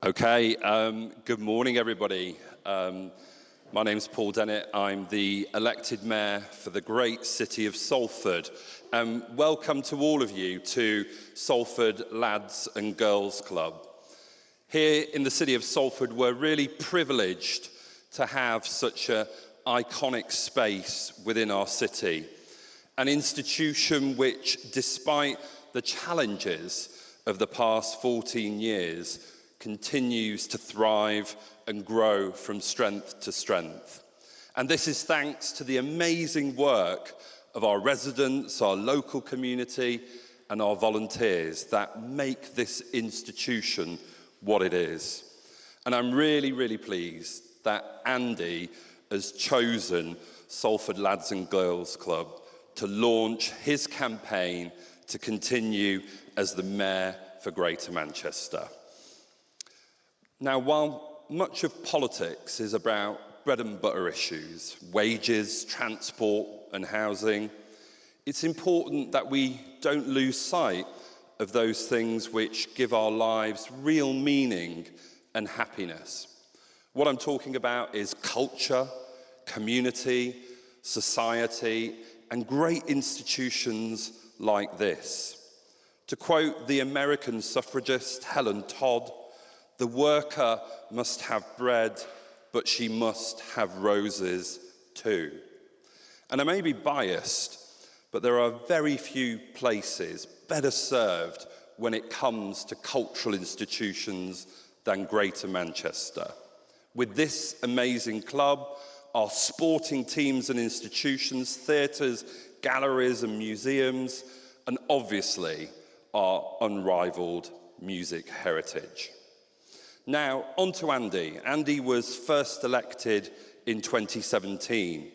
Okay, good morning, everybody. My name's Paul Dennett. I'm the elected mayor for the great city of Salford. Welcome to all of you to Salford Lads and Girls Club. Here in the city of Salford, we're really privileged to have such an iconic space within our city. An institution which, despite the challenges of the past 14 years, continues to thrive and grow from strength to strength. And this is thanks to the amazing work of our residents, our local community, and our volunteers that make this institution what it is. And I'm really, really pleased that Andy has chosen Salford Lads and Girls Club to launch his campaign to continue as the Mayor for Greater Manchester. Now, while much of politics is about bread and butter issues, wages, transport and housing, it's important that we don't lose sight of those things which give our lives real meaning and happiness. What I'm talking about is culture, community, society, and great institutions like this. To quote the American suffragist Helen Todd, "The worker must have bread, but she must have roses too." And I may be biased, but there are very few places better served when it comes to cultural institutions than Greater Manchester. With this amazing club, our sporting teams and institutions, theatres, galleries and museums, and obviously our unrivalled music heritage. Now, on to Andy. Andy was first elected in 2017,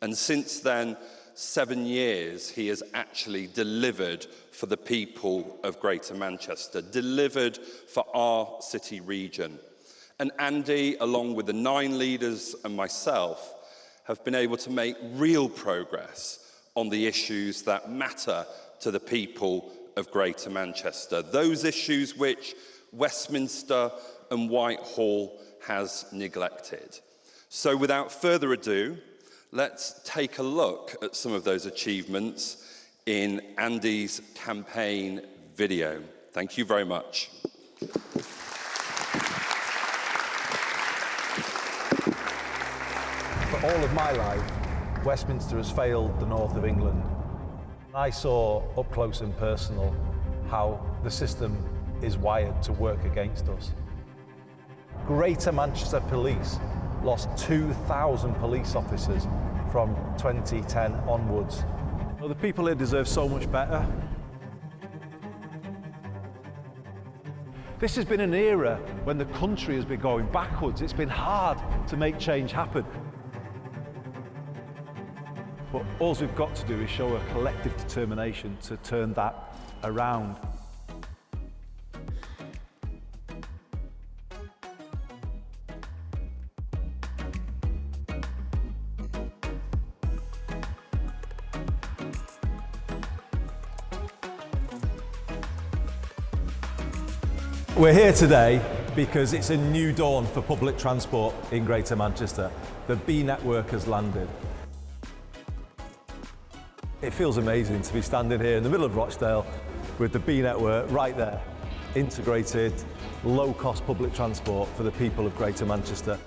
and since then, 7 years, he has actually delivered for the people of Greater Manchester, delivered for our city region. And Andy, along with the 9 leaders and myself, have been able to make real progress on the issues that matter to the people of Greater Manchester, those issues which Westminster and Whitehall has neglected. So without further ado, let's take a look at some of those achievements in Andy's campaign video. Thank you very much. For all of my life, Westminster has failed the north of England. I saw up close and personal how the system is wired to work against us. Greater Manchester Police lost 2,000 police officers from 2010 onwards. Well, the people here deserve so much better. This has been an era when the country has been going backwards. It's been hard to make change happen. But all we've got to do is show a collective determination to turn that around. We're here today because it's a new dawn for public transport in Greater Manchester. The B network has landed. It feels amazing to be standing here in the middle of Rochdale with the B network right there. Integrated, low-cost public transport for the people of Greater Manchester.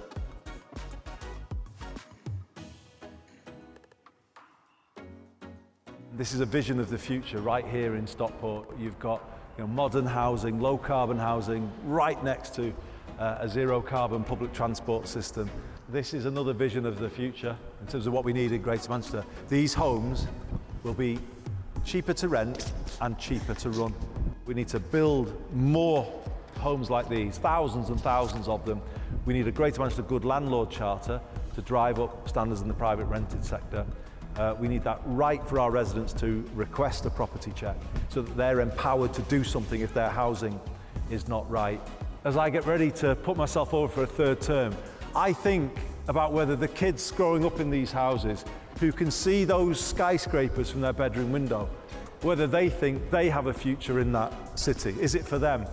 This is a vision of the future right here in Stockport. You've got modern housing, low carbon housing, right next to a zero carbon public transport system. This is another vision of the future in terms of what we need in Greater Manchester. These homes will be cheaper to rent and cheaper to run. We need to build more homes like these, thousands and thousands of them. We need a Greater Manchester Good Landlord Charter to drive up standards in the private rented sector. We need that right for our residents to request a property check so that they're empowered to do something if their housing is not right. As I get ready to put myself forward for a third term, I think about whether the kids growing up in these houses who can see those skyscrapers from their bedroom window, whether they think they have a future in that city. Is it for them?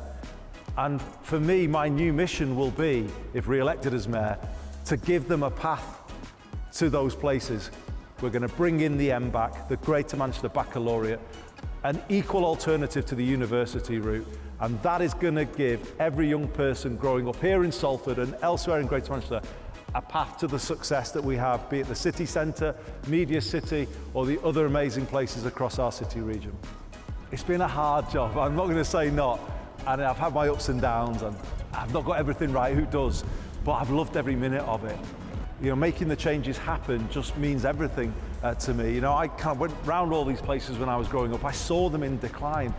And for me, my new mission will be, if re-elected as mayor, to give them a path to those places. We're going to bring in the MBAC, the Greater Manchester Baccalaureate, an equal alternative to the university route, and that is going to give every young person growing up here in Salford and elsewhere in Greater Manchester a path to the success that we have, be it the city centre, Media City, or the other amazing places across our city region. It's been a hard job, I'm not going to say not, and I've had my ups and downs, and I've not got everything right, who does? But I've loved every minute of it. You know, making the changes happen just means everything to me. You know, I kind of went round all these places when I was growing up. I saw them in decline.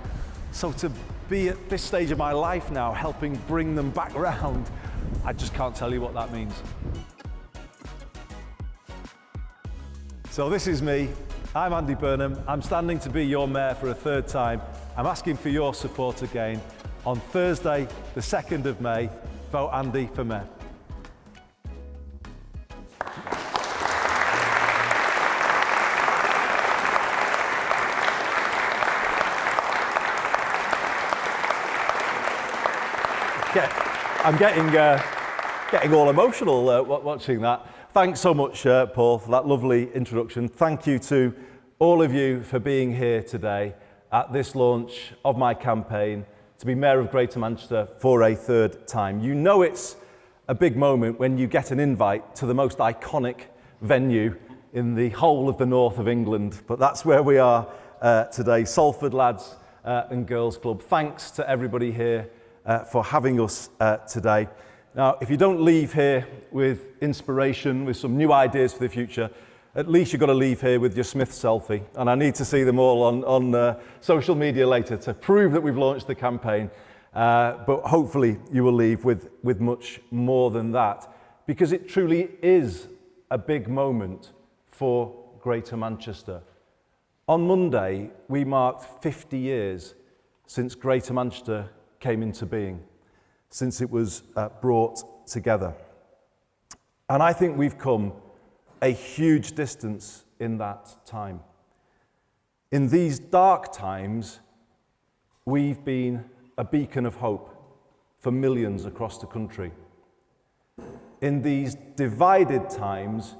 So to be at this stage of my life now, helping bring them back round, I just can't tell you what that means. So this is me. I'm Andy Burnham. I'm standing to be your mayor for a third time. I'm asking for your support again. On Thursday, the 2nd of May, vote Andy for mayor. I'm getting all emotional watching that. Thanks so much, Paul, for that lovely introduction. Thank you to all of you for being here today at this launch of my campaign to be Mayor of Greater Manchester for a third time. You know it's a big moment when you get an invite to the most iconic venue in the whole of the north of England, but that's where we are today, Salford Lads and Girls Club. Thanks to everybody here for having us today. Now, if you don't leave here with inspiration, with some new ideas for the future, at least you've got to leave here with your Smith selfie. And I need to see them all on social media later to prove that we've launched the campaign. But hopefully you will leave with much more than that, because it truly is a big moment for Greater Manchester. On Monday, we marked 50 years since Greater Manchester came into being, since it was brought together. And I think we've come a huge distance in that time. In these dark times, we've been a beacon of hope for millions across the country. In these divided times,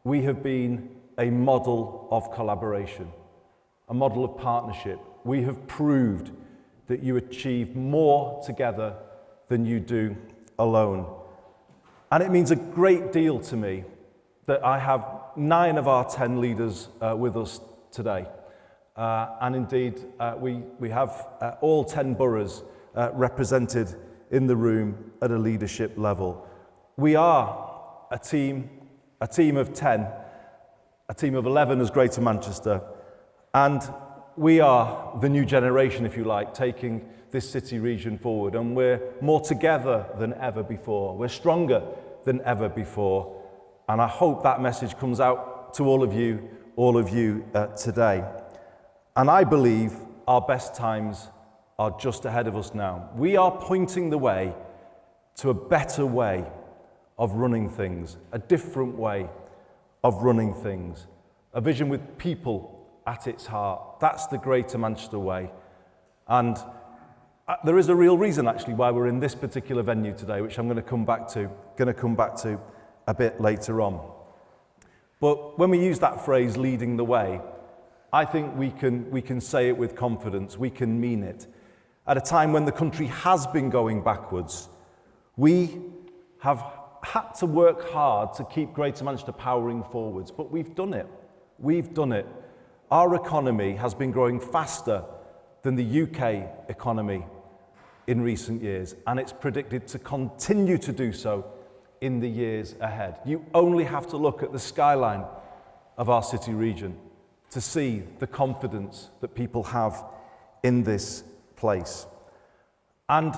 we have been a model of collaboration, a model of partnership. We have proved that you achieve more together than you do alone. And it means a great deal to me that I have 9 of our 10 leaders with us today. And indeed, we have all 10 boroughs represented in the room at a leadership level. We are a team of 10, a team of 11 as Greater Manchester, and we are the new generation, if you like, taking this city region forward, and we're more together than ever before. We're stronger than ever before, and I hope that message comes out to all of you today. And I believe our best times are just ahead of us now. We are pointing the way to a better way of running things, a different way of running things, a vision with people at its heart. That's the Greater Manchester way. And there is a real reason actually why we're in this particular venue today, which I'm going to come back to a bit later on. But when we use that phrase, leading the way, I think we can say it with confidence, we can mean it. At a time when the country has been going backwards, we have had to work hard to keep Greater Manchester powering forwards, but we've done it. We've done it. Our economy has been growing faster than the UK economy in recent years, and it's predicted to continue to do so in the years ahead. You only have to look at the skyline of our city region to see the confidence that people have in this place. And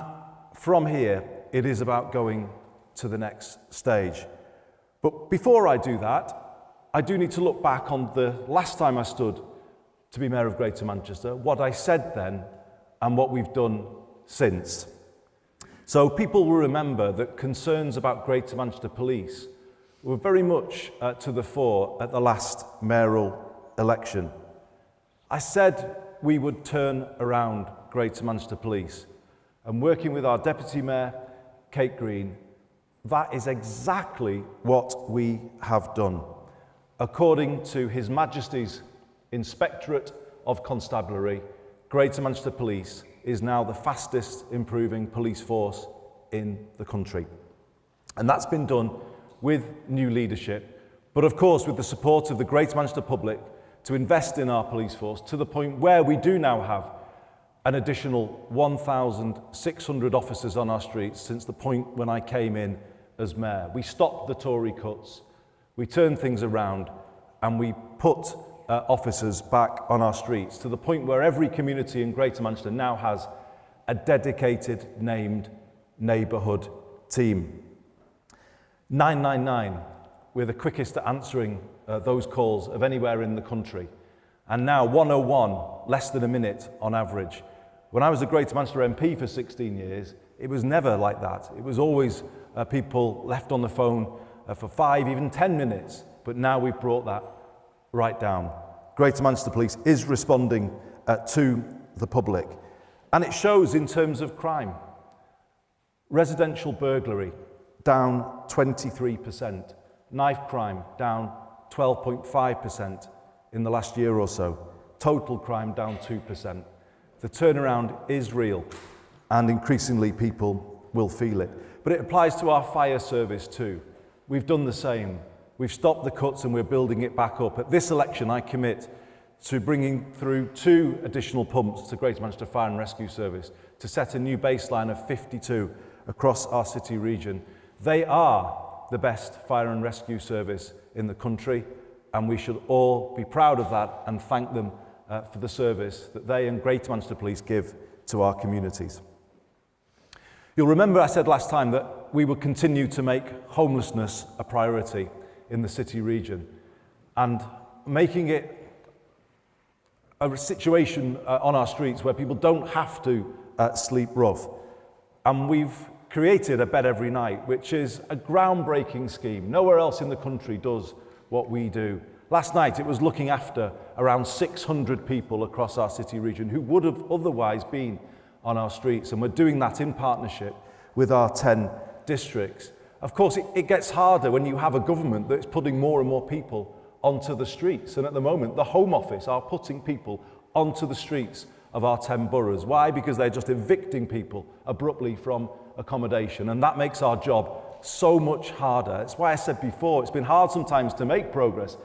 from here, it is about going to the next stage. But before I do that, I do need to look back on the last time I stood to be Mayor of Greater Manchester, what I said then and what we've done since. So people will remember that concerns about Greater Manchester Police were very much to the fore at the last mayoral election. I said we would turn around Greater Manchester Police, And working with our Deputy Mayor, Kate Green, that is exactly what we have done. According to His Majesty's Inspectorate of Constabulary, Greater Manchester Police is now the fastest improving police force in the country. And that's been done with new leadership, but of course with the support of the Greater Manchester public to invest in our police force to the point where we do now have an additional 1,600 officers on our streets since the point when I came in as mayor. We stopped the Tory cuts, we turned things around, and we put officers back on our streets to the point where every community in Greater Manchester now has a dedicated named neighbourhood team. 999, we're the quickest at answering those calls of anywhere in the country. And now 101, less than a minute on average. When I was a Greater Manchester MP for 16 years, it was never like that. It was always people left on the phone for 5, even 10 minutes. But now we've brought that right down. Greater Manchester Police is responding to the public. And it shows in terms of crime. Residential burglary, down 23%. Knife crime, down 12.5% in the last year or so. Total crime, down 2%. The turnaround is real, and increasingly people will feel it. But it applies to our fire service too. We've done the same. We've stopped the cuts and we're building it back up. At this election, I commit to bringing through 2 additional pumps to Greater Manchester Fire and Rescue Service to set a new baseline of 52 across our city region. They are the best fire and rescue service in the country, and we should all be proud of that and thank them for the service that they and Greater Manchester Police give to our communities. You'll remember I said last time that we would continue to make homelessness a priority in the city region, and making it a situation on our streets where people don't have to sleep rough. And we've created a bed every night, which is a groundbreaking scheme. Nowhere else in the country does what we do. Last night it was looking after around 600 people across our city region who would have otherwise been on our streets, and we're doing that in partnership with our 10 districts. Of course, it gets harder when you have a government that's putting more and more people onto the streets, and at the moment the Home Office are putting people onto the streets of our 10 boroughs. Why? Because they're just evicting people abruptly from accommodation, and that makes our job so much harder. That's why I said before, it's been hard sometimes to make progress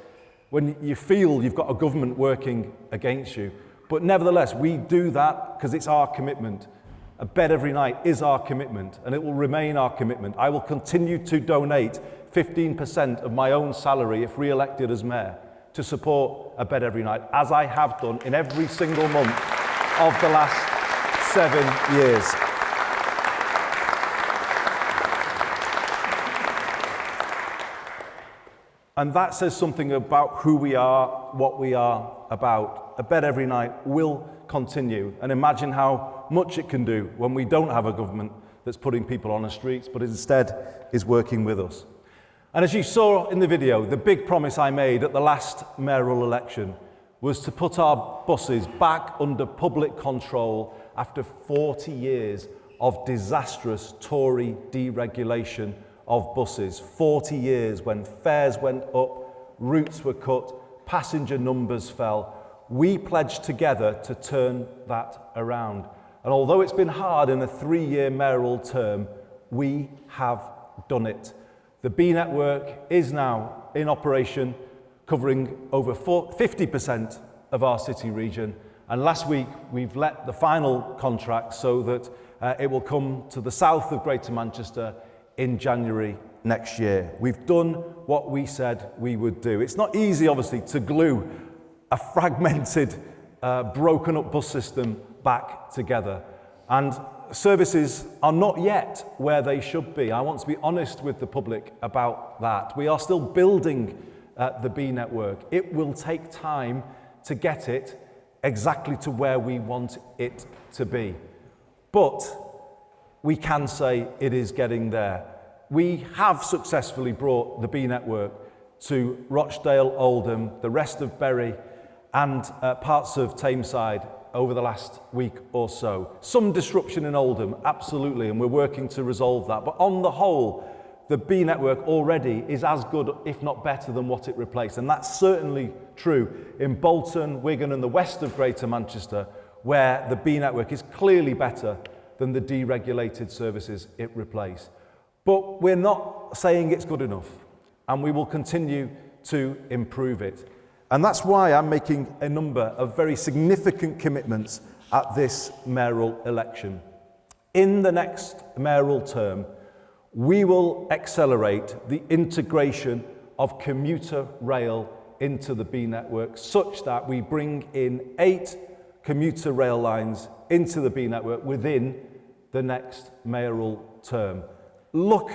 when you feel you've got a government working against you. But nevertheless, we do that because it's our commitment. A bed every night is our commitment, and it will remain our commitment. I will continue to donate 15% of my own salary, if re-elected as mayor, to support a bed every night, as I have done in every single month of the last 7 years. And that says something about who we are, what we are about. A bed every night will continue, and imagine how much it can do when we don't have a government that's putting people on the streets, but instead is working with us. And as you saw in the video, the big promise I made at the last mayoral election was to put our buses back under public control after 40 years of disastrous Tory deregulation of buses. 40 years when fares went up, routes were cut, passenger numbers fell. We pledged together to turn that around. And although it's been hard in a 3-year mayoral term, we have done it. The B network is now in operation, covering over 50% of our city region. And last week, we've let the final contract so that it will come to the south of Greater Manchester in January next year. We've done what we said we would do. It's not easy, obviously, to glue a fragmented, broken up bus system back together. And services are not yet where they should be. I want to be honest with the public about that. We are still building the B network. It will take time to get it exactly to where we want it to be. But we can say it is getting there. We have successfully brought the B network to Rochdale, Oldham, the rest of Bury, and parts of Tameside over the last week or so. Some disruption in Oldham, absolutely, and we're working to resolve that. But on the whole, the B network already is as good, if not better, than what it replaced. And that's certainly true in Bolton, Wigan and the west of Greater Manchester, where the B network is clearly better than the deregulated services it replaced. But we're not saying it's good enough, and we will continue to improve it. And that's why I'm making a number of very significant commitments at this mayoral election. In the next mayoral term, we will accelerate the integration of commuter rail into the B network such that we bring in 8 commuter rail lines into the B network within the next mayoral term. Look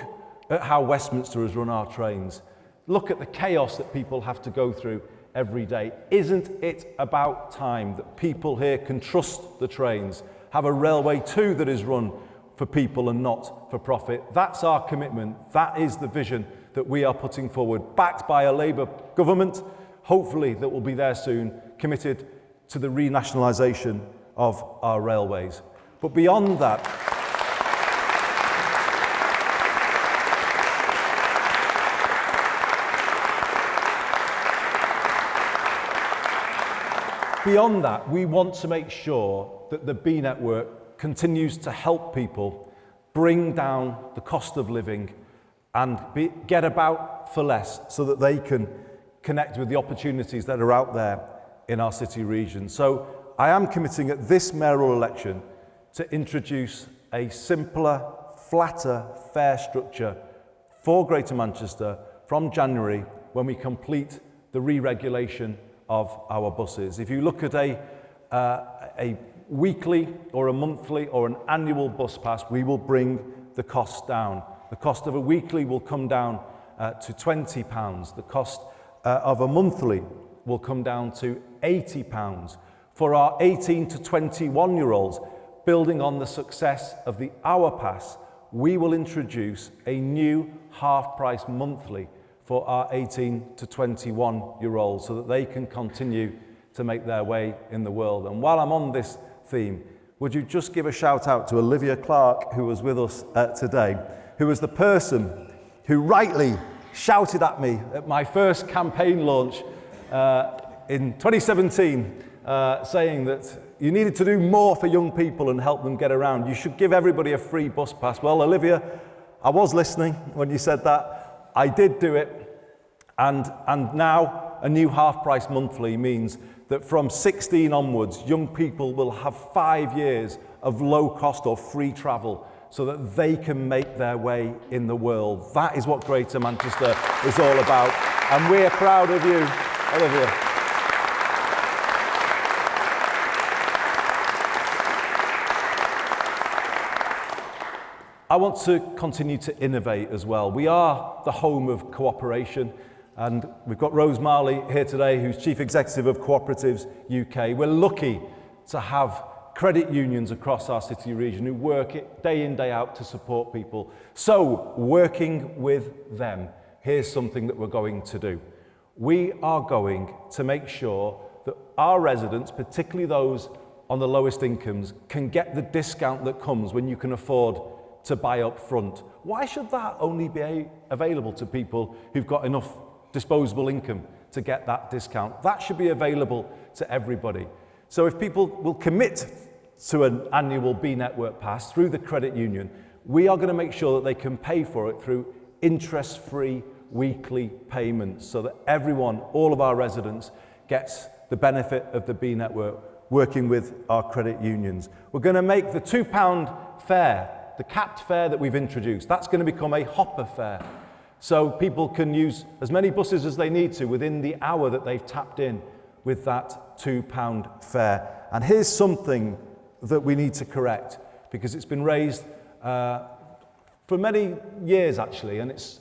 at how Westminster has run our trains. Look at the chaos that people have to go through every day. Isn't it about time that people here can trust the trains, have a railway too that is run for people and not for profit? That's our commitment. That is the vision that we are putting forward, backed by a Labour government, hopefully that will be there soon, committed to the renationalisation of our railways. But beyond that, we want to make sure that the B network continues to help people bring down the cost of living and get about for less so that they can connect with the opportunities that are out there in our city region. So I am committing at this mayoral election to introduce a simpler, flatter fare structure for Greater Manchester from January when we complete the re-regulation of our buses. If you look at a weekly or a monthly or an annual bus pass, we will bring the cost down. The cost of a weekly will come down to £20. The cost of a monthly will come down to £80. For our 18 to 21-year-olds, building on the success of the Hour Pass, we will introduce a new half-price monthly for our 18 to 21-year-olds so that they can continue to make their way in the world. And while I'm on this theme, would you just give a shout out to Olivia Clark, who was with us today, who was the person who rightly shouted at me at my first campaign launch in 2017, saying that you needed to do more for young people and help them get around. You should give everybody a free bus pass. Well, Olivia, I was listening when you said that. I did do it, and now a new half-price monthly means that from 16 onwards, young people will have 5 years of low-cost or free travel so that they can make their way in the world. That is what Greater Manchester is all about, and we're proud of you, Olivia. I want to continue to innovate as well. We are the home of cooperation, and we've got Rose Marley here today, who's Chief Executive of Cooperatives UK. We're lucky to have credit unions across our city region who work it day in, day out to support people. So, working with them, here's something that we're going to do. We are going to make sure that our residents, particularly those on the lowest incomes, can get the discount that comes when you can afford to buy up front. Why should that only be available to people who've got enough disposable income to get that discount? That should be available to everybody. So if people will commit to an annual B network pass through the credit union, we are going to make sure that they can pay for it through interest-free weekly payments so that everyone, all of our residents, gets the benefit of the B network working with our credit unions. We're going to make the £2 fare, the capped fare that we've introduced, that's going to become a hopper fare. So people can use as many buses as they need to within the hour that they've tapped in with that £2 fare. And here's something that we need to correct, because it's been raised for many years actually, and it's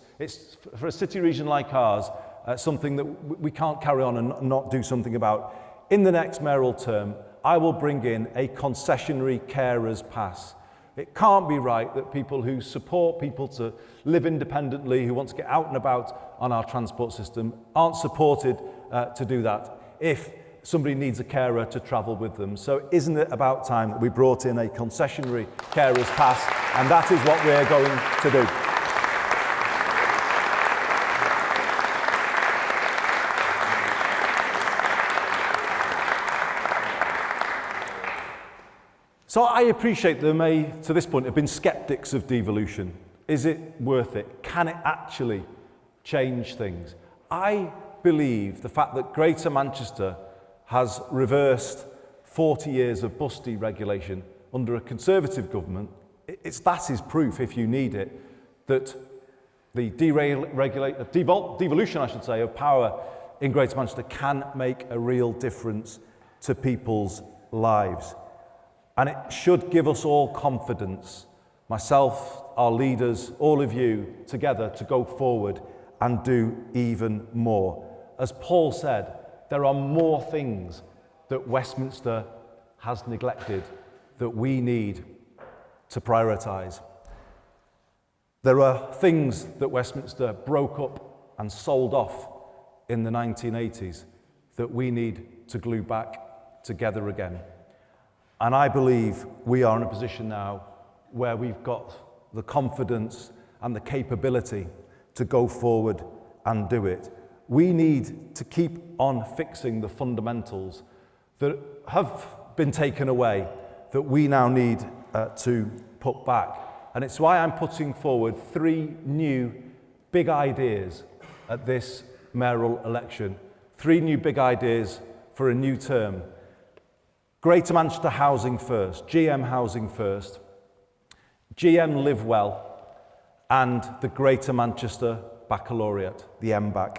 for a city region like ours, something that we can't carry on and not do something about. In the next mayoral term, I will bring in a concessionary carers pass. It can't be right that people who support people to live independently, who want to get out and about on our transport system, aren't supported to do that. If somebody needs a carer to travel with them. So isn't it about time that we brought in a concessionary carer's pass? And that is what we're going to do. So I appreciate there may, to this point, have been skeptics of devolution. Is it worth it? Can it actually change things? I believe the fact that Greater Manchester has reversed 40 years of bus deregulation under a Conservative government, that is proof, if you need it, that the devolution, I should say, of power in Greater Manchester can make a real difference to people's lives. And it should give us all confidence, myself, our leaders, all of you together, to go forward and do even more. As Paul said, there are more things that Westminster has neglected that we need to prioritise. There are things that Westminster broke up and sold off in the 1980s that we need to glue back together again. And I believe we are in a position now where we've got the confidence and the capability to go forward and do it. We need to keep on fixing the fundamentals that have been taken away, that we now need to put back. And it's why I'm putting forward 3 new big ideas at this mayoral election. 3 new big ideas for a new term. Greater Manchester Housing First, GM Housing First, GM Livewell, and the Greater Manchester Baccalaureate, the MBAC.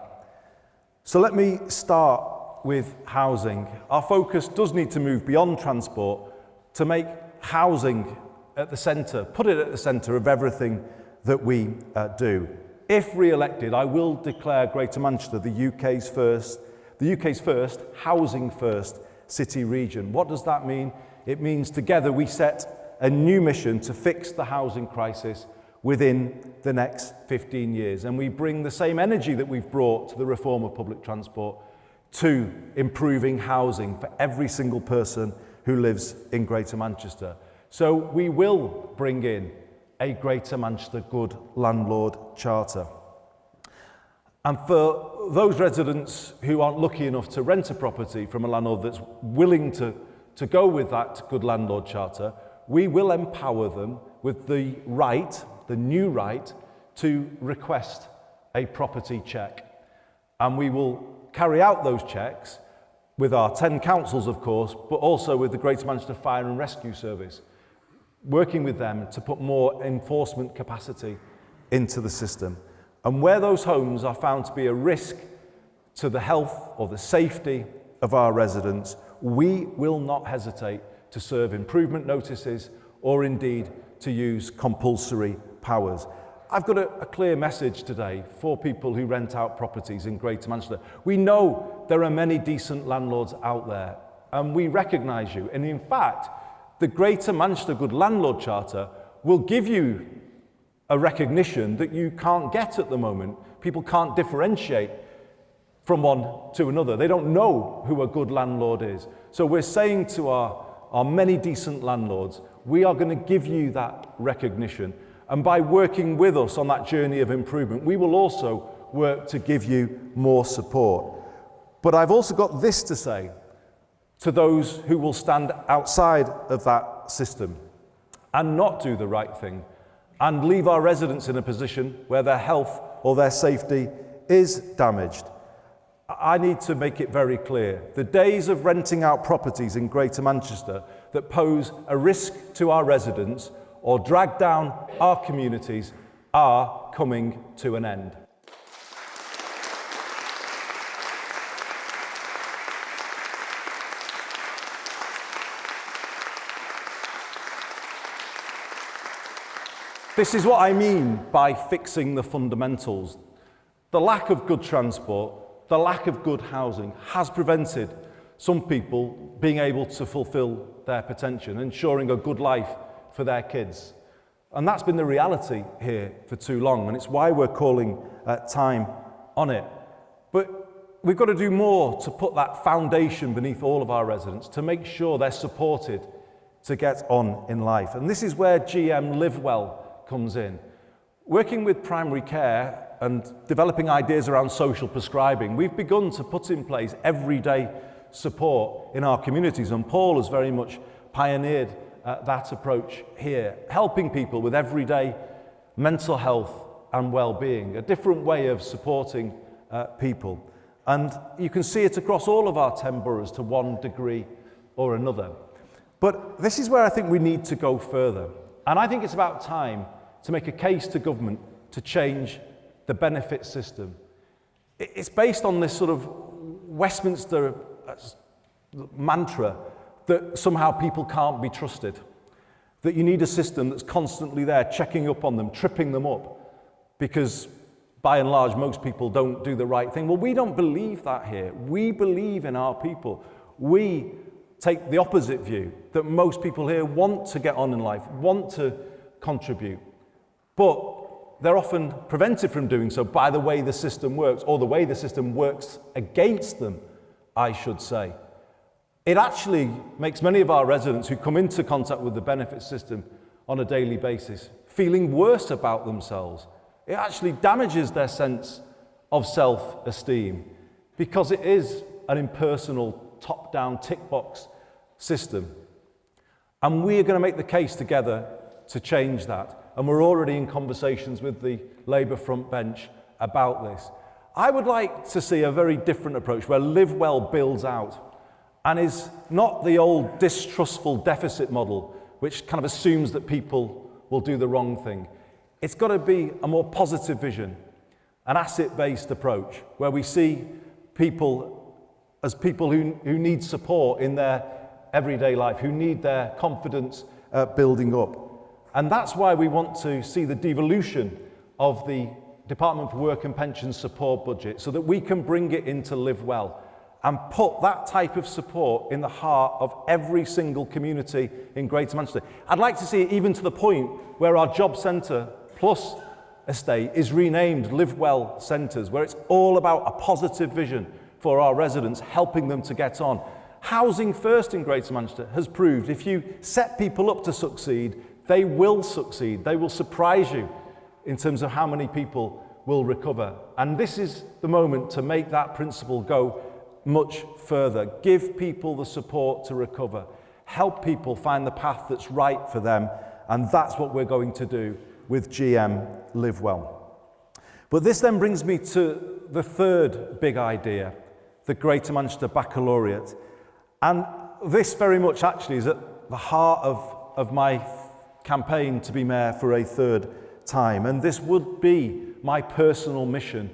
So let me start with housing. Our focus does need to move beyond transport to make housing at the centre, put it at the centre of everything that we do. If re-elected, I will declare Greater Manchester the UK's first housing first city region. What does that mean? It means together we set a new mission to fix the housing crisis within the next 15 years. And we bring the same energy that we've brought to the reform of public transport to improving housing for every single person who lives in Greater Manchester. So we will bring in a Greater Manchester Good Landlord Charter. And for those residents who aren't lucky enough to rent a property from a landlord that's willing to go with that Good Landlord Charter, we will empower them with the right, the new right, to request a property check. And we will carry out those checks with our 10 councils, of course, but also with the Greater Manchester Fire and Rescue Service, working with them to put more enforcement capacity into the system. And where those homes are found to be a risk to the health or the safety of our residents, we will not hesitate to serve improvement notices or indeed to use compulsory powers. I've got a clear message today for people who rent out properties in Greater Manchester. We know there are many decent landlords out there, and we recognise you. And in fact, the Greater Manchester Good Landlord Charter will give you a recognition that you can't get at the moment. People can't differentiate from one to another. They don't know who a good landlord is. So we're saying to our many decent landlords, we are going to give you that recognition. And by working with us on that journey of improvement, we will also work to give you more support. But I've also got this to say to those who will stand outside of that system and not do the right thing, and leave our residents in a position where their health or their safety is damaged. I need to make it very clear. The days of renting out properties in Greater Manchester that pose a risk to our residents or drag down our communities are coming to an end. This is what I mean by fixing the fundamentals. The lack of good transport, the lack of good housing has prevented some people being able to fulfill their potential, ensuring a good life for their kids. And that's been the reality here for too long, and it's why we're calling time on it. But we've got to do more to put that foundation beneath all of our residents to make sure they're supported to get on in life. And this is where GM Livewell comes in. Working with primary care and developing ideas around social prescribing, we've begun to put in place everyday support in our communities, and Paul has very much pioneered that approach here, helping people with everyday mental health and well-being, a different way of supporting people. And you can see it across all of our 10 boroughs to one degree or another. But this is where I think we need to go further. And I think it's about time to make a case to government to change the benefit system. It's based on this sort of Westminster mantra that somehow people can't be trusted, that you need a system that's constantly there checking up on them, tripping them up, because by and large most people don't do the right thing. Well, we don't believe that here. We believe in our people. We take the opposite view, that most people here want to get on in life, want to contribute, but they're often prevented from doing so by the way the system works, or the way the system works against them, I should say. It actually makes many of our residents who come into contact with the benefit system on a daily basis feeling worse about themselves. It actually damages their sense of self-esteem because it is an impersonal, top-down tick box system. And we are going to make the case together to change that. And we're already in conversations with the Labour front bench about this. I would like to see a very different approach where Livewell builds out and is not the old distrustful deficit model, which kind of assumes that people will do the wrong thing. It's got to be a more positive vision, an asset-based approach, where we see people as people who need support in their everyday life, who need their confidence building up. And that's why we want to see the devolution of the Department for Work and Pensions support budget, so that we can bring it into Livewell and put that type of support in the heart of every single community in Greater Manchester. I'd like to see it even to the point where our Job Centre Plus estate is renamed Livewell Centres, where it's all about a positive vision for our residents, helping them to get on. Housing First in Greater Manchester has proved if you set people up to succeed, they will succeed. They will surprise you in terms of how many people will recover. And this is the moment to make that principle go much further. Give people the support to recover. Help people find the path that's right for them. And that's what we're going to do with GM Livewell. But this then brings me to the third big idea, the Greater Manchester Baccalaureate. And this very much actually is at the heart of my campaign to be mayor for a third time. And this would be my personal mission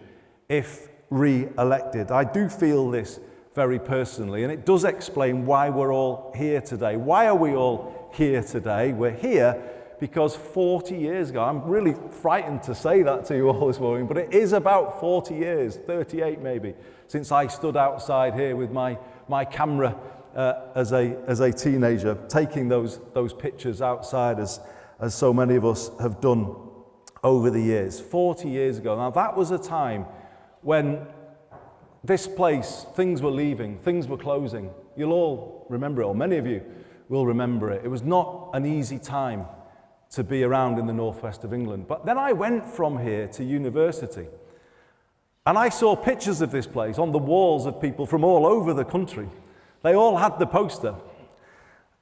if re-elected. I do feel this very personally, and it does explain why we're all here today. Why are we all here today? We're here because 40 years ago, I'm really frightened to say that to you all this morning, but it is about 40 years, 38 maybe, since I stood outside here with my camera as a teenager, taking those pictures outside as so many of us have done over the years. 40 years ago. Now that was a time when this place, things were leaving, things were closing. You'll all remember it, or many of you will remember it. It was not an easy time to be around in the northwest of England. But then I went from here to university, and I saw pictures of this place on the walls of people from all over the country. They all had the poster.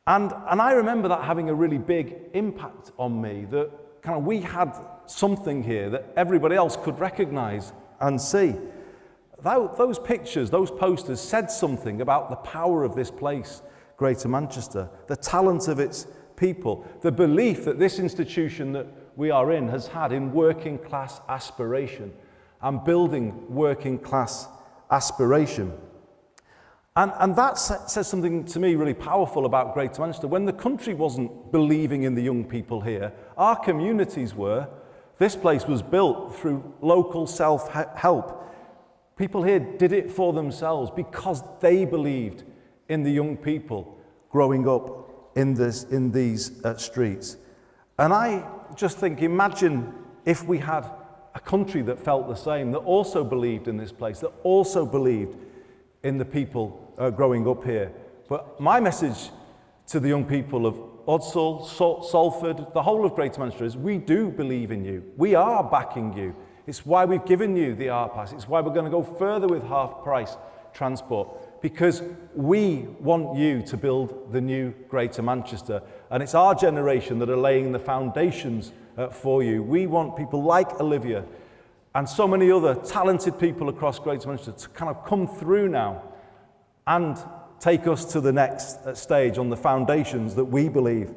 And I remember that having a really big impact on me, that kind of we had something here that everybody else could recognize and see. Those pictures, those posters said something about the power of this place, Greater Manchester, the talent of its people, the belief that this institution that we are in has had in working class aspiration and building working class aspiration. And that says something to me really powerful about Greater Manchester. When the country wasn't believing in the young people here, our communities were. This place was built through local self-help. People here did it for themselves because they believed in the young people growing up in these streets. And I just think, imagine if we had a country that felt the same, that also believed in this place, that also believed in the people growing up here. But my message to the young people of Udsall, Salford, the whole of Greater Manchester is we do believe in you. We are backing you. It's why we've given you the R-Pass. It's why we're going to go further with half-price transport, because we want you to build the new Greater Manchester. And it's our generation that are laying the foundations for you. We want people like Olivia and so many other talented people across Greater Manchester to kind of come through now and take us to the next stage on the foundations that we believe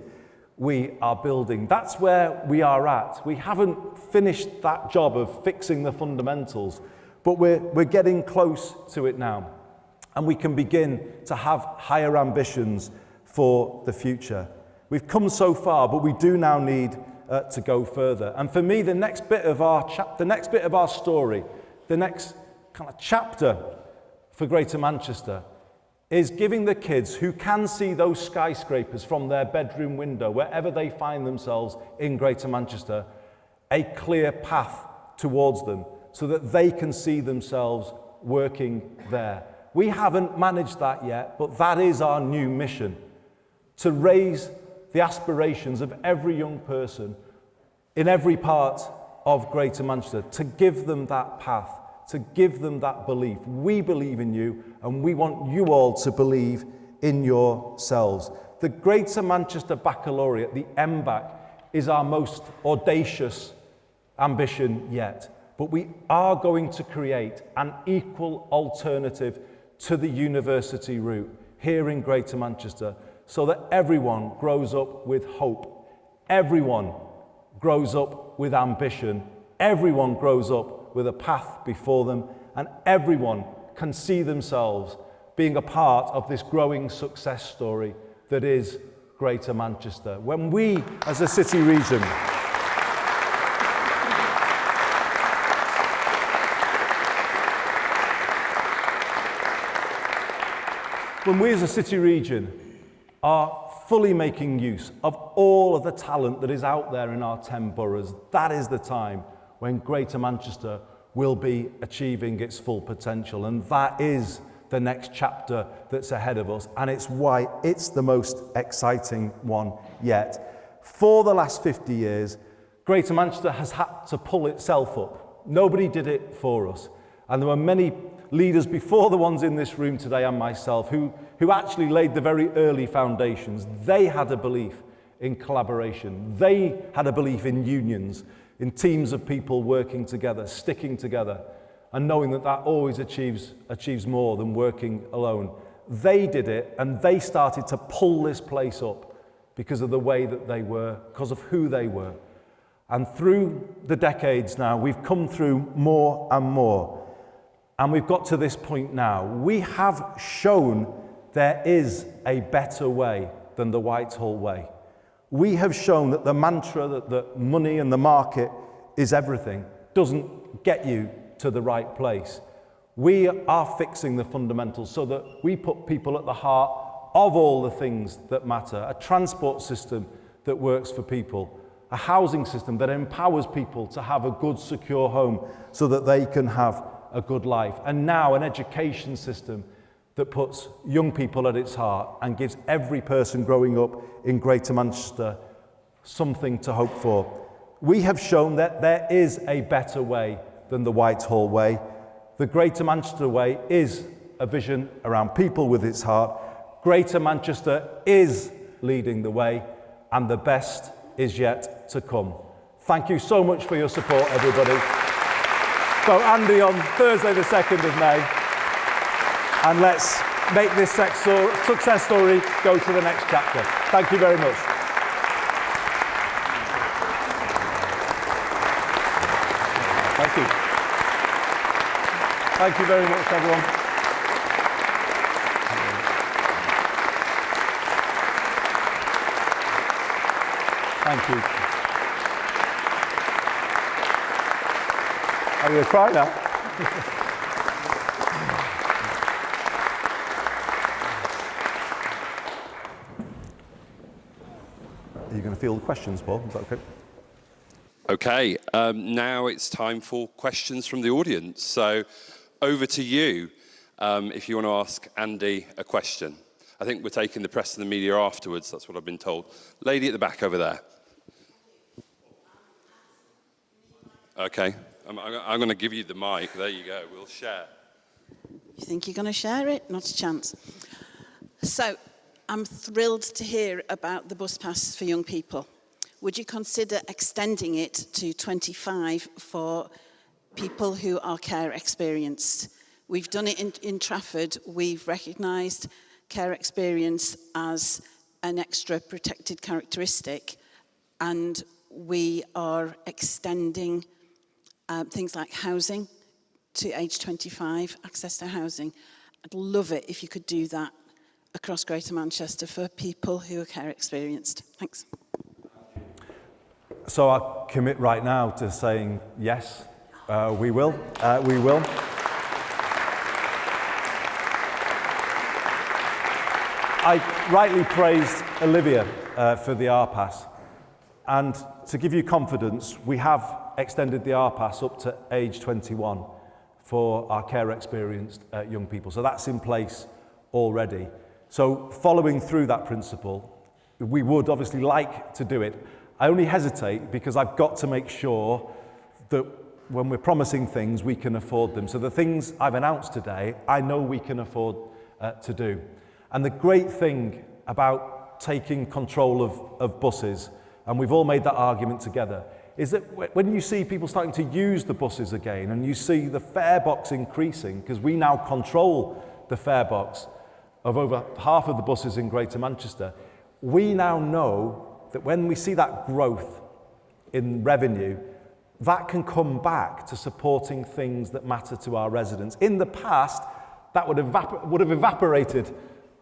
we are building. That's where we are at. We haven't finished that job of fixing the fundamentals, but we're getting close to it now. And we can begin to have higher ambitions for the future. We've come so far, but we do now need to go further. And for me, the next bit of our story, the next kind of chapter for Greater Manchester is giving the kids who can see those skyscrapers from their bedroom window, wherever they find themselves in Greater Manchester, a clear path towards them so that they can see themselves working there. We haven't managed that yet, but that is our new mission, to raise the aspirations of every young person in every part of Greater Manchester, to give them that path, to give them that belief. We believe in you, and we want you all to believe in yourselves. The Greater Manchester Baccalaureate, the MBAC, is our most audacious ambition yet. But we are going to create an equal alternative to the university route here in Greater Manchester, so that everyone grows up with hope, everyone grows up with ambition, everyone grows up with a path before them, and everyone can see themselves being a part of this growing success story that is Greater Manchester. When we, as a city region, are fully making use of all of the talent that is out there in our 10 boroughs, that is the time when Greater Manchester will be achieving its full potential. And that is the next chapter that's ahead of us. And it's why it's the most exciting one yet. For the last 50 years, Greater Manchester has had to pull itself up. Nobody did it for us. And there were many leaders before the ones in this room today and myself who actually laid the very early foundations. They had a belief in collaboration. They had a belief in unions, in teams of people working together, sticking together, and knowing that that always achieves more than working alone. They did it, and they started to pull this place up because of the way that they were, because of who they were. And through the decades now, we've come through more and more. And we've got to this point now. We have shown there is a better way than the Whitehall way. We have shown that the mantra that money and the market is everything doesn't get you to the right place. We are fixing the fundamentals so that we put people at the heart of all the things that matter. A transport system that works for people, a housing system that empowers people to have a good, secure home so that they can have a good life. And now an education system that puts young people at its heart and gives every person growing up in Greater Manchester something to hope for. We have shown that there is a better way than the Whitehall way. The Greater Manchester way is a vision around people with its heart. Greater Manchester is leading the way, and the best is yet to come. Thank you so much for your support, everybody. So Andy on Thursday the 2nd of May, and let's make this success story go to the next chapter. Thank you very much. Thank you. Thank you very much, everyone. Thank you. Are you going to cry now? Are you going to field questions, Paul? Is that okay? Okay, now it's time for questions from the audience. So over to you if you want to ask Andy a question. I think we're taking the press and the media afterwards, that's what I've been told. Lady at the back over there. Okay, I'm going to give you the mic. There you go, we'll share. You think you're going to share it? Not a chance. So, I'm thrilled to hear about the bus pass for young people. Would you consider extending it to 25 for people who are care experienced? We've done it in Trafford. We've recognised care experience as an extra protected characteristic, and we are extending things like housing to age 25, access to housing. I'd love it if you could do that across Greater Manchester for people who are care experienced. Thanks. So I commit right now to saying yes, we will. We will. I rightly praised Olivia for the R-Pass. And to give you confidence, we have extended the R-Pass up to age 21 for our care experienced young people. So that's in place already. So following through that principle, we would obviously like to do it. I only hesitate because I've got to make sure that when we're promising things, we can afford them. So the things I've announced today, I know we can afford to do. And the great thing about taking control of buses, and we've all made that argument together, is that when you see people starting to use the buses again and you see the fare box increasing, because we now control the fare box of over half of the buses in Greater Manchester, we now know that when we see that growth in revenue, that can come back to supporting things that matter to our residents. In the past, that would have evaporated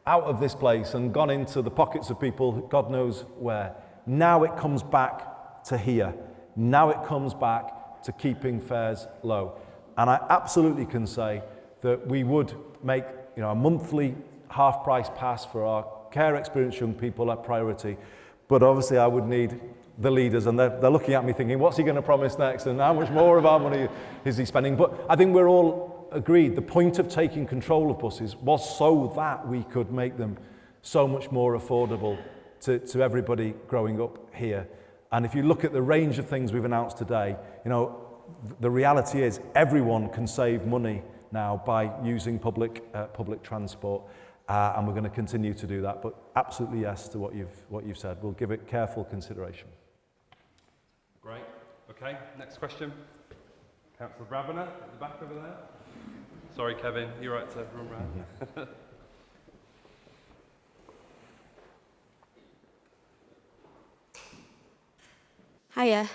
out of this place and gone into the pockets of people, God knows where. Now it comes back to here. Now it comes back to keeping fares low. And I absolutely can say that we would make a monthly half-price pass for our care experienced young people a priority. But obviously I would need the leaders, and they're looking at me thinking, what's he going to promise next and how much more of our money is he spending? But I think we're all agreed the point of taking control of buses was so that we could make them so much more affordable to everybody growing up here. And if you look at the range of things we've announced today, the reality is everyone can save money now by using public transport, and we're going to continue to do that. But absolutely yes to what you've said. We'll give it careful consideration. Great. Okay. Next question. Councillor Bravener at the back over there. Sorry, Kevin. You're right to run round. Hiya.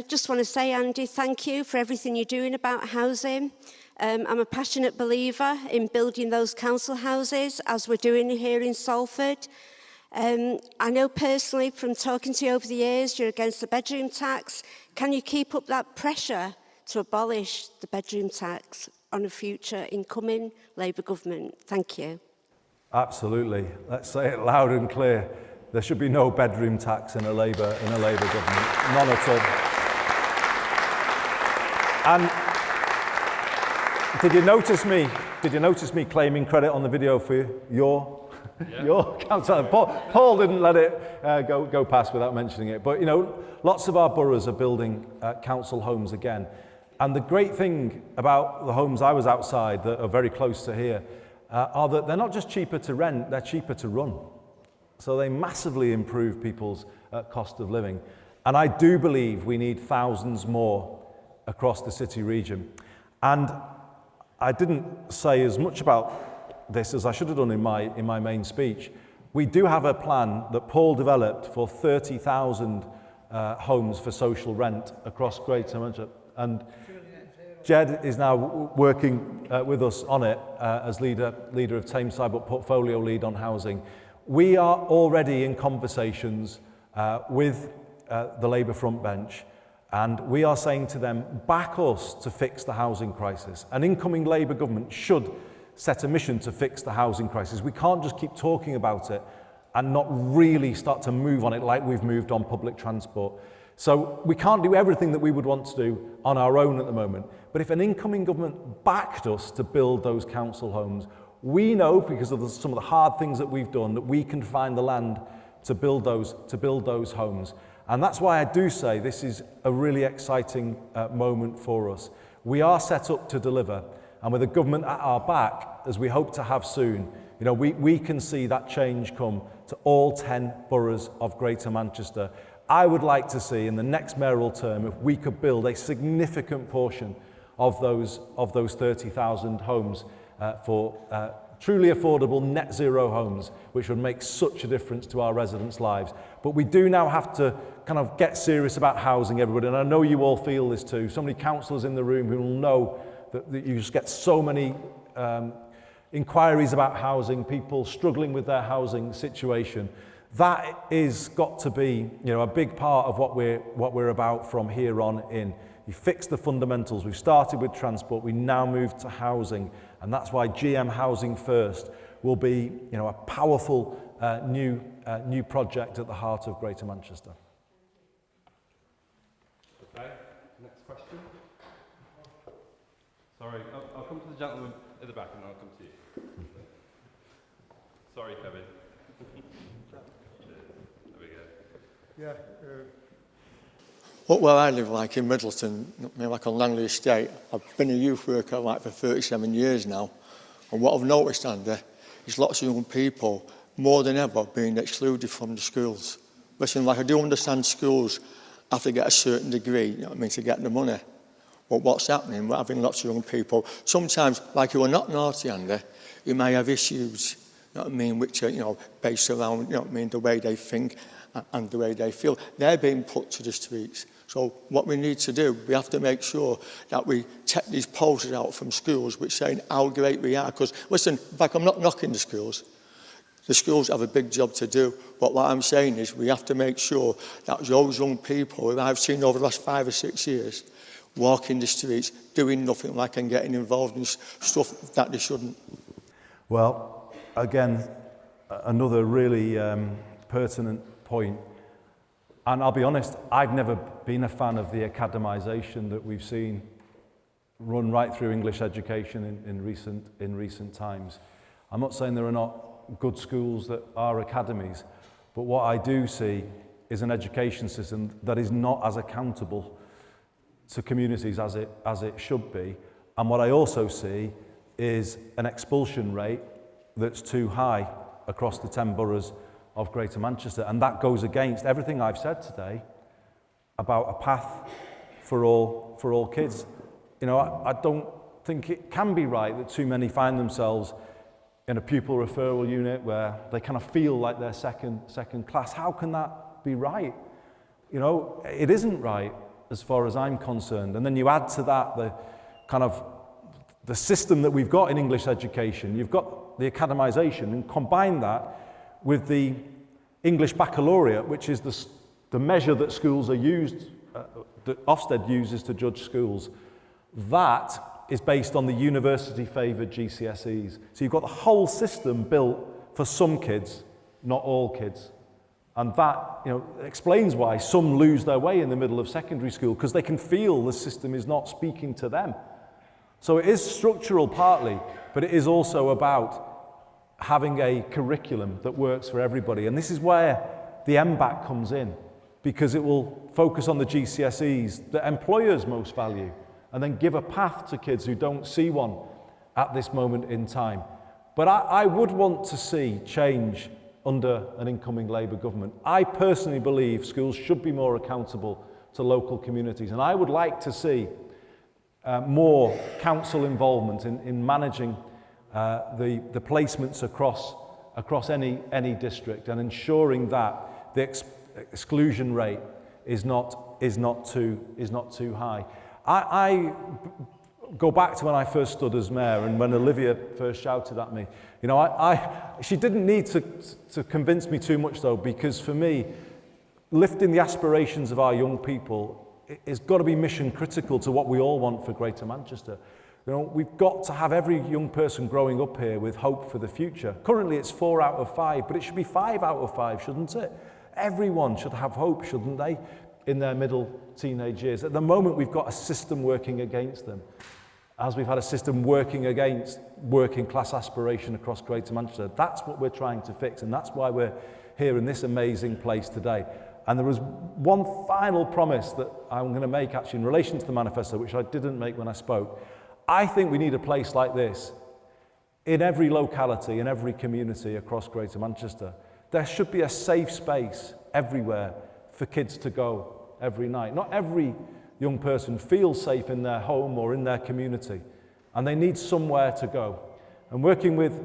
Just want to say, Andy, thank you for everything you're doing about housing. I'm a passionate believer in building those council houses, as we're doing here in Salford. I know personally from talking to you over the years, you're against the bedroom tax. Can you keep up that pressure to abolish the bedroom tax on a future incoming Labour government? Thank you. Absolutely. Let's say it loud and clear. There should be no bedroom tax in a Labour government. None at all. And did you notice me claiming credit on the video for your council? Paul didn't let it go past without mentioning it. But lots of our boroughs are building council homes again. And the great thing about the homes I was outside that are very close to here are that they're not just cheaper to rent, they're cheaper to run. So they massively improve people's cost of living. And I do believe we need thousands more across the city region. And I didn't say as much about this as I should have done in my main speech. We do have a plan that Paul developed for 30,000 homes for social rent across Greater Manchester. And Jed is now working with us on it as leader of Tameside, but portfolio lead on housing. We are already in conversations with the Labour front bench, and we are saying to them, back us to fix the housing crisis. An incoming Labour government should set a mission to fix the housing crisis. We can't just keep talking about it and not really start to move on it like we've moved on public transport. So we can't do everything that we would want to do on our own at the moment. But if an incoming government backed us to build those council homes, we know, because of some of the hard things that we've done, that we can find the land to build those homes. And that's why I do say this is a really exciting moment for us. We are set up to deliver, and with a government at our back, as we hope to have soon, we can see that change come to all 10 boroughs of Greater Manchester. I would like to see in the next mayoral term if we could build a significant portion of those 30,000 homes for truly affordable net zero homes, which would make such a difference to our residents' lives. But we do now have to kind of get serious about housing, everybody, and I know you all feel this too. So many councillors in the room who will know that you just get so many inquiries about housing, people struggling with their housing situation. That is got to be, a big part of what we're about from here on in. You fix the fundamentals. We've started with transport. We now move to housing, and that's why GM Housing First will be, a powerful new project at the heart of Greater Manchester. Okay. Next question. Sorry, I'll come to the gentleman at the back, and I'll come to you. Sorry, Kevin. There we go. Yeah. Where I live, like in Middleton, like on Langley Estate, I've been a youth worker for 37 years now, and what I've noticed, Andy, is lots of young people, more than ever, being excluded from the schools. Listen, I do understand schools have to get a certain degree, to get the money. But what's happening, we're having lots of young people, sometimes, who are not naughty, Andy, who may have issues, which are, based around, the way they think and the way they feel. They're being put to the streets. So what we need to do, we have to make sure that we take these posters out from schools which saying how great we are. Because, listen, I'm not knocking the schools. The schools have a big job to do. But what I'm saying is we have to make sure that those young people who I've seen over the last 5 or 6 years walking the streets, doing nothing and getting involved in stuff that they shouldn't. Well, again, another really pertinent point. And I'll be honest, I've never been a fan of the academisation that we've seen run right through English education in recent times. I'm not saying there are not good schools that are academies, but what I do see is an education system that is not as accountable to communities as it should be. And what I also see is an expulsion rate that's too high across the 10 boroughs of Greater Manchester, and that goes against everything I've said today about a path for all kids. I don't think it can be right that too many find themselves in a pupil referral unit where they kind of feel like they're second class. How can that be right? It isn't right as far as I'm concerned. And then you add to that the system that we've got in English education. You've got the academisation, and combine that with the English Baccalaureate, which is the measure that schools are used, that Ofsted uses to judge schools. That is based on the university-favoured GCSEs. So you've got the whole system built for some kids, not all kids. And that explains why some lose their way in the middle of secondary school, because they can feel the system is not speaking to them. So it is structural partly, but it is also about having a curriculum that works for everybody. And this is where the MBAC comes in, because it will focus on the GCSEs that employers most value, and then give a path to kids who don't see one at this moment in time. But I would want to see change under an incoming Labour government. I personally believe schools should be more accountable to local communities, and I would like to see more council involvement in managing the placements across any district, and ensuring that the exclusion rate is not too high. I go back to when I first stood as mayor, and when Olivia first shouted at me. She didn't need to convince me too much though, because for me, lifting the aspirations of our young people is got to be mission critical to what we all want for Greater Manchester. We've got to have every young person growing up here with hope for the future. Currently it's 4 out of 5, but it should be 5 out of 5, shouldn't it? Everyone should have hope, shouldn't they? in their middle teenage years. At the moment, we've got a system working against them, as we've had a system working against working class aspiration across Greater Manchester. That's what we're trying to fix, and that's why we're here in this amazing place today. And there was one final promise that I'm going to make actually in relation to the manifesto, which I didn't make when I spoke. I think we need a place like this in every locality, in every community across Greater Manchester. There should be a safe space everywhere for kids to go every night. Not every young person feels safe in their home or in their community, and they need somewhere to go. And working with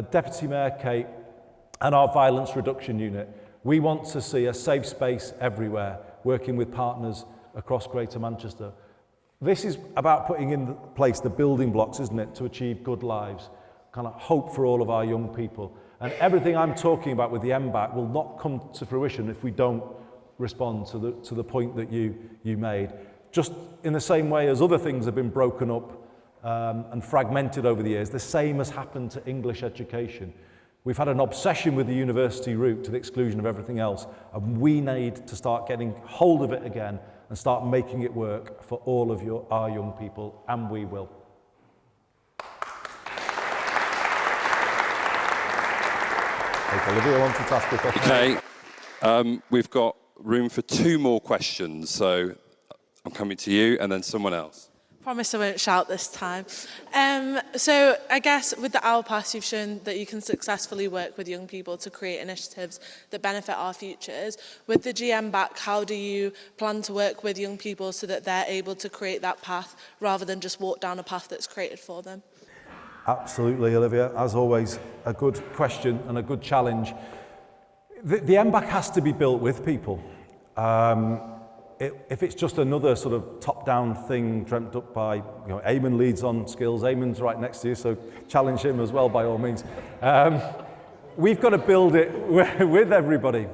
Deputy Mayor Kate and our violence reduction unit, we want to see a safe space everywhere, working with partners across Greater Manchester. This is about putting in place the building blocks, isn't it, to achieve good lives, kind of hope for all of our young people. And everything I'm talking about with the MBAC will not come to fruition if we don't respond to the point that you made. Just in the same way as other things have been broken up and fragmented over the years, the same has happened to English education. We've had an obsession with the university route to the exclusion of everything else, and we need to start getting hold of it again and start making it work for all of our young people, and we will. Olivia wanted to ask a question. Okay, we've got room for 2 more questions, so I'm coming to you and then someone else. Promise I won't shout this time. So I guess with the Owl Pass, you've shown that you can successfully work with young people to create initiatives that benefit our futures. With the GM back, how do you plan to work with young people so that they're able to create that path rather than just walk down a path that's created for them? Absolutely, Olivia. As always, a good question and a good challenge. The MBAC has to be built with people. If it's just another sort of top-down thing dreamt up by, Eamon leads on skills. Eamon's right next to you, so challenge him as well by all means. We've got to build it with everybody.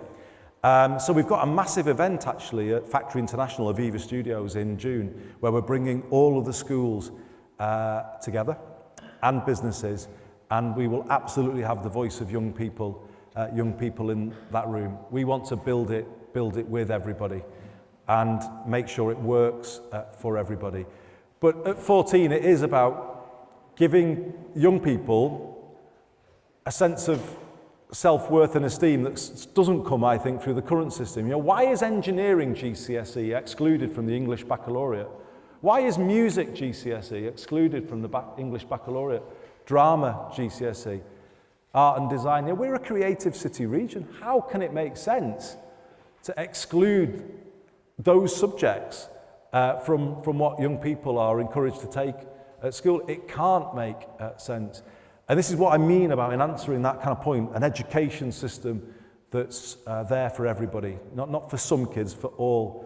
So we've got a massive event actually at Factory International Aviva Studios in June, where we're bringing all of the schools together and businesses, and we will absolutely have the voice of young people in that room. We want to build it with everybody and make sure it works for everybody. But at 14, it is about giving young people a sense of self-worth and esteem that doesn't come, I think, through the current system. Why is engineering GCSE excluded from the English Baccalaureate? Why is music GCSE excluded from the English Baccalaureate? Drama GCSE, art and design. We're a creative city region. How can it make sense to exclude those subjects from what young people are encouraged to take at school? It can't make sense. And this is what I mean about, in answering that kind of point, an education system that's there for everybody, not for some kids, for all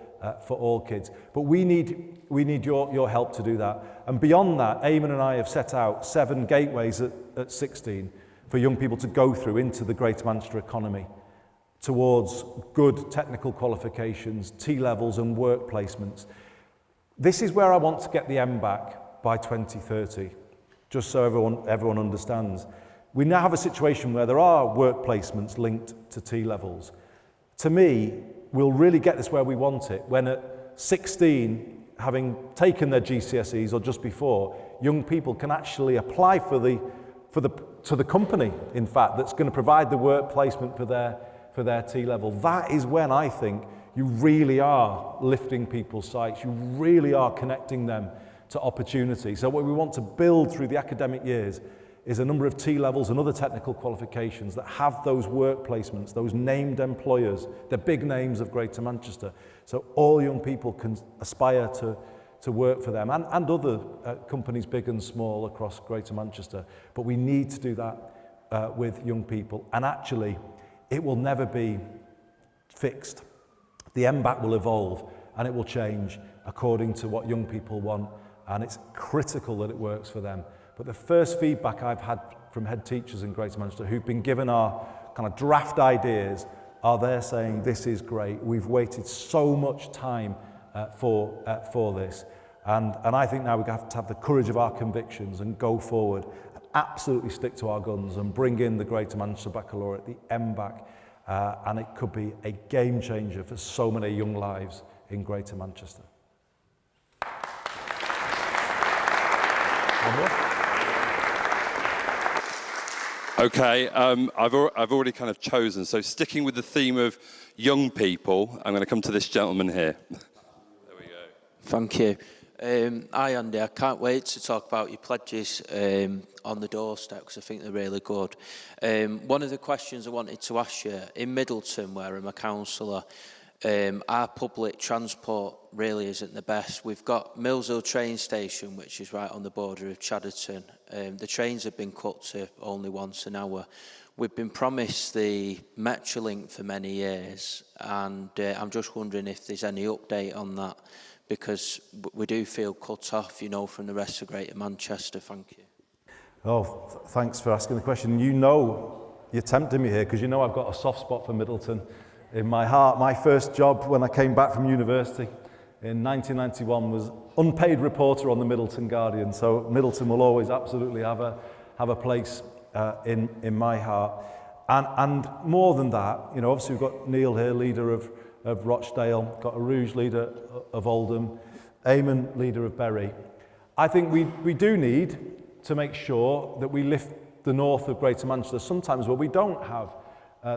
kids. But we need your help to do that. And beyond that, Eamon and I have set out 7 gateways at 16 for young people to go through into the Greater Manchester economy, towards good technical qualifications, T-levels and work placements. This is where I want to get the MBAC by 2030, just so everyone understands. We now have a situation where there are work placements linked to T-levels. To me, we'll really get this where we want it, when at 16, having taken their GCSEs or just before, young people can actually apply to the company, in fact, that's going to provide the work placement for their T-level. That is when I think you really are lifting people's sights. You really are connecting them to opportunity. So what we want to build through the academic years is a number of T-levels and other technical qualifications that have those work placements, those named employers, the big names of Greater Manchester. So all young people can aspire to work for them and other companies, big and small, across Greater Manchester. But we need to do that with young people. And actually, it will never be fixed. The MBAC will evolve and it will change according to what young people want, and it's critical that it works for them. But the first feedback I've had from head teachers in Greater Manchester who've been given our kind of draft ideas are they're saying, this is great. We've waited so much time for this. And I think now we have to have the courage of our convictions and go forward and absolutely stick to our guns and bring in the Greater Manchester Baccalaureate, the MBAC, and it could be a game changer for so many young lives in Greater Manchester. Okay, I've already kind of chosen. So sticking with the theme of young people, I'm going to come to this gentleman here. There we go. Thank you. Hi Andy, I can't wait to talk about your pledges on the doorstep because I think they're really good. One of the questions I wanted to ask you, in Middleton, where I'm a councillor, our public transport really isn't the best. We've got Millshill train station, which is right on the border of Chadderton. The trains have been cut to only once an hour. We've been promised the Metrolink for many years, and I'm just wondering if there's any update on that, because we do feel cut off, you know, from the rest of Greater Manchester. Thank you. Oh, thanks for asking the question. You know, you're tempting me here because you know I've got a soft spot for Middleton in my heart. My first job when I came back from university in 1991 was unpaid reporter on the Middleton Guardian. So Middleton will always absolutely have a place in my heart. And more than that, you know, obviously we've got Neil here, leader of Rochdale, got Arouge, leader of Oldham, Eamon, leader of Bury. I think we do need to make sure that we lift the north of Greater Manchester sometimes where we don't have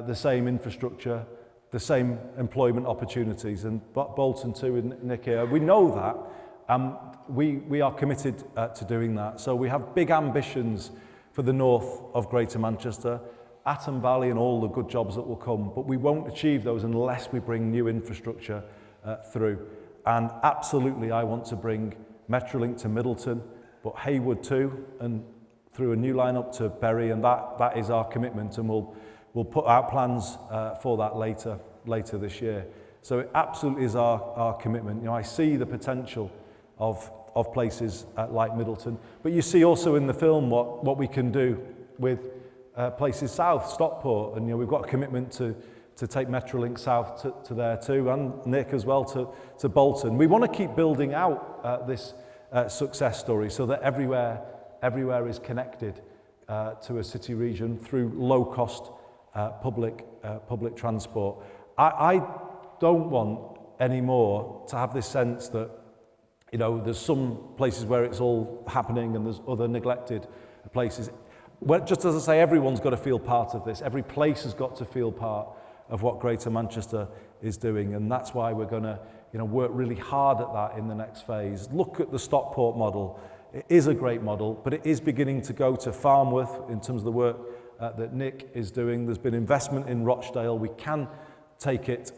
the same infrastructure, the same employment opportunities, and Bolton too, and Nick here. We know that, we are committed to doing that. So we have big ambitions for the north of Greater Manchester, Atom Valley and all the good jobs that will come, but we won't achieve those unless we bring new infrastructure through. And absolutely, I want to bring Metrolink to Middleton, but Haywood too, and through a new line up to Bury, and that is our commitment, and we'll put out plans for that later this year. So it absolutely is our commitment. You know, I see the potential of places like Middleton, but you see also in the film what we can do with places south, Stockport, and you know we've got a commitment to take Metrolink south to there too, and Nick as well to Bolton. We want to keep building out this success story so that everywhere is connected to a city region through low-cost public transport. I don't want anymore to have this sense that, you know, there's some places where it's all happening and there's other neglected places. Well, just as I say, everyone's got to feel part of this. Every place has got to feel part of what Greater Manchester is doing, and that's why we're going to, you know, work really hard at that in the next phase. Look at the Stockport model. It is a great model, but it is beginning to go to Farnworth in terms of the work that Nick is doing. There's been investment in Rochdale. We can take it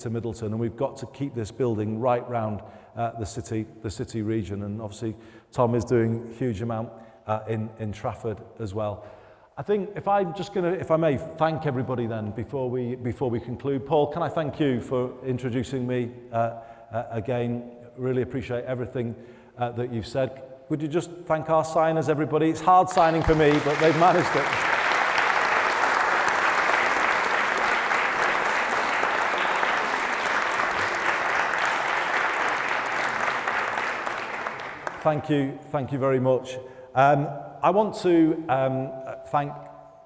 to Middleton, and we've got to keep this building right round the city region. And obviously, Tom is doing a huge amount in Trafford as well. I think if I may thank everybody then before we conclude. Paul, can I thank you for introducing me again? Really appreciate everything that you've said. Would you just thank our signers, everybody? It's hard signing for me, but they've managed it. Thank you very much. I want to thank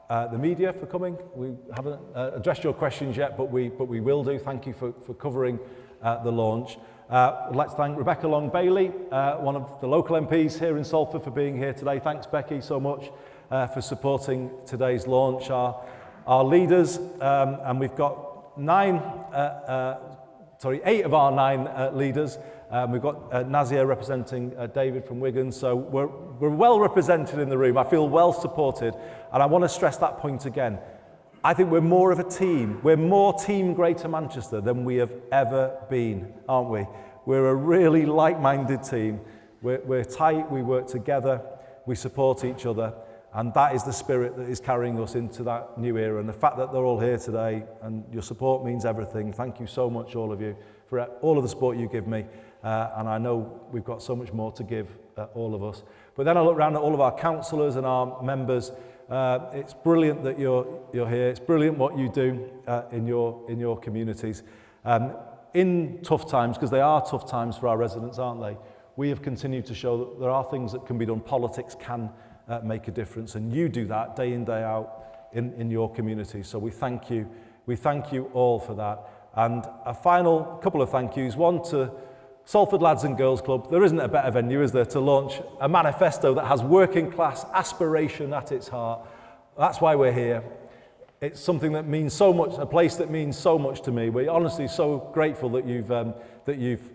the media for coming. We haven't addressed your questions yet, but we will do. Thank you for covering the launch. I'd like to thank Rebecca Long-Bailey, one of the local MPs here in Salford, for being here today. Thanks, Becky, so much for supporting today's launch. Our leaders, and we've got 8 of our 9 leaders. We've got Nazia representing David from Wigan, so we're well represented in the room. I feel well supported, and I want to stress that point again. I think we're more of a team. We're more Team Greater Manchester than we have ever been, aren't we? We're a really like-minded team. We're tight, we work together, we support each other, and that is the spirit that is carrying us into that new era. And the fact that they're all here today and your support means everything. Thank you so much, all of you, for all of the support you give me. And I know we've got so much more to give, all of us. But then I look around at all of our councillors and our members. It's brilliant that you're here. It's brilliant what you do in your communities. In tough times, because they are tough times for our residents, aren't they? We have continued to show that there are things that can be done. Politics can make a difference, and you do that day in, day out in your community. So we thank you. We thank you all for that. And a final couple of thank yous, one to Salford Lads and Girls Club. There isn't a better venue, is there, to launch a manifesto that has working class aspiration at its heart. That's why we're here. It's something that means so much, a place that means so much to me. We're honestly so grateful that you've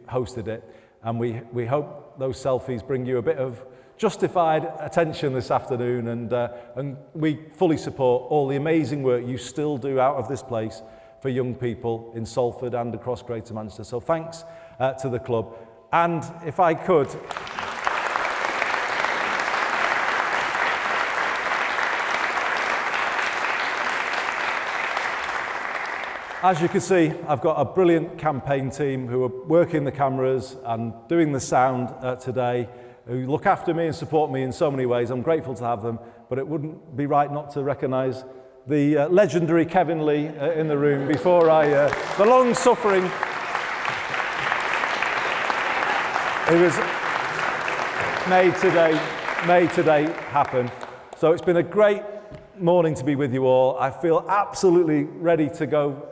hosted it. And we hope those selfies bring you a bit of justified attention this afternoon, and we fully support all the amazing work you still do out of this place for young people in Salford and across Greater Manchester. So thanks to the club. And if I could, as you can see, I've got a brilliant campaign team who are working the cameras and doing the sound today, who look after me and support me in so many ways. I'm grateful to have them, but it wouldn't be right not to recognise the legendary Kevin Lee in the room before the long-suffering, who was made today happen. So it's been a great morning to be with you all. I feel absolutely ready to go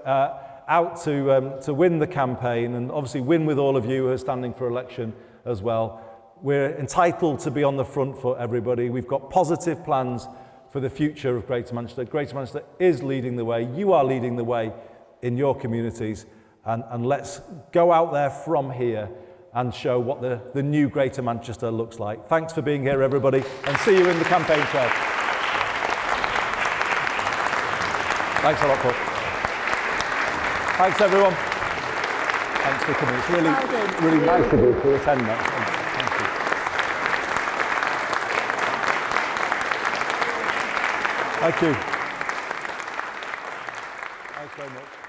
out to win the campaign, and obviously win with all of you who are standing for election as well. We're entitled to be on the front foot, everybody. We've got positive plans for the future of Greater Manchester. Greater Manchester is leading the way. You are leading the way in your communities, and let's go out there from here and show what the new Greater Manchester looks like. Thanks for being here, everybody, and see you in the campaign trail. Thanks a lot, Paul. Thanks, everyone. Thanks for coming. It's really nice of you to attend that. Thank you. Thanks very much.